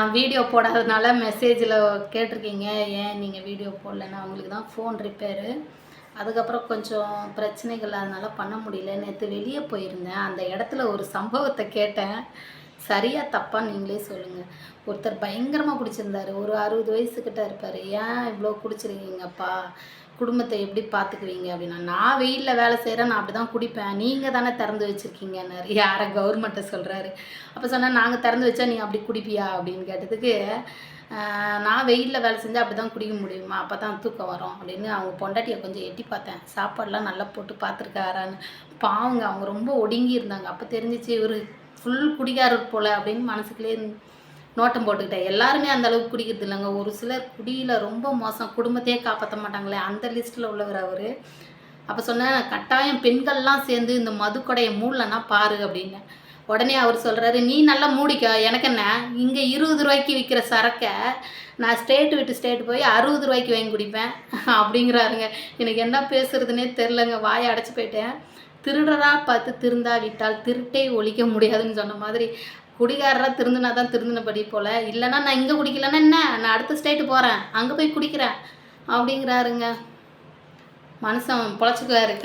நான் வீடியோ போடாதனால மெசேஜில் கேட்டிருக்கீங்க, ஏன் நீங்கள் வீடியோ போடலன்னா அவங்களுக்கு தான் ஃபோன் ரிப்பேரு. அதுக்கப்புறம் கொஞ்சம் பிரச்சனைகள் அதனால பண்ண முடியல. நேற்று வெளியே போயிருந்தேன். அந்த இடத்துல ஒரு சம்பவத்தை கேட்டேன். சரியா தப்பா நீங்களே சொல்லுங்கள். ஒருத்தர் பயங்கரமாக குடிச்சிருந்தாரு. ஒரு 60 வயசுக்கிட்ட இருப்பார். ஏன் இவ்வளோ குடிச்சிருக்கீங்கப்பா, குடும்பத்தை எப்படி பார்த்துக்குவீங்க அப்படின்னா, நான் வெயிலில் வேலை செய்கிறேன், நான் அப்படி தான் குடிப்பேன், நீங்கள் தானே திறந்து வச்சுருக்கீங்கன்னாரு. யாரை கவர்மெண்ட்டை சொல்கிறாரு. அப்போ சொன்னேன், நாங்கள் திறந்து வச்சா நீ அப்படி குடிப்பியா அப்படின்னு கேட்டதுக்கு, நான் வெயிலில் வேலை செஞ்சால் அப்படி தான் குடிக்க முடியுமா, அப்போ தான் தூக்கம் வரும் அப்படின்னு அவங்க பொண்டாட்டியை கொஞ்சம் எட்டி பார்த்தேன். சாப்பாடெலாம் நல்லா போட்டு பார்த்துருக்காரான்னு. பாவங்க, அவங்க ரொம்ப ஒடுங்கி இருந்தாங்க. அப்போ தெரிஞ்சிச்சு இவர் ஃபுல் குடிகாரர் போல் அப்படின்னு மனசுக்குள்ளே நோட்டம் போட்டுக்கிட்டேன். எல்லாருமே அந்த அளவுக்கு குடிக்கிறது இல்லைங்க. ஒரு சிலர் குடியில் ரொம்ப மோசம், குடும்பத்தையே காப்பாற்ற மாட்டாங்களே, அந்த லிஸ்ட்டில் உள்ளவர் அவர். அப்போ சொன்னேன், கட்டாயம் பெண்கள்லாம் சேர்ந்து இந்த மதுக்கடையை மூடலன்னா பாரு அப்படின்னு. உடனே அவர் சொல்கிறாரு, நீ நல்லா மூடிக்க, எனக்கு என்ன, இங்கே 20 ரூபாய்க்கு விற்கிற சரக்கை நான் ஸ்டேட்டு விட்டு ஸ்டேட்டு போய் 60 ரூபாய்க்கு வாங்கி குடிப்பேன் அப்படிங்கிறாருங்க. எனக்கு என்ன பேசுறதுனே தெரிலங்க, வாயை அடைச்சி போயிட்டேன். திருடரா பார்த்து திருந்தா விட்டால் திருட்டை ஒழிக்க முடியாதுன்னு சொன்ன மாதிரி, குடிகாரராக திருந்தினா தான் திருந்தினபடி போல், இல்லைன்னா நான் இங்கே குடிக்கலன்னா என்ன, நான் அடுத்த ஸ்டேட்டு போகிறேன், அங்கே போய் குடிக்கிறேன் அப்படிங்கிறாருங்க. மனுஷன் பொழைச்சிக்குவாரு.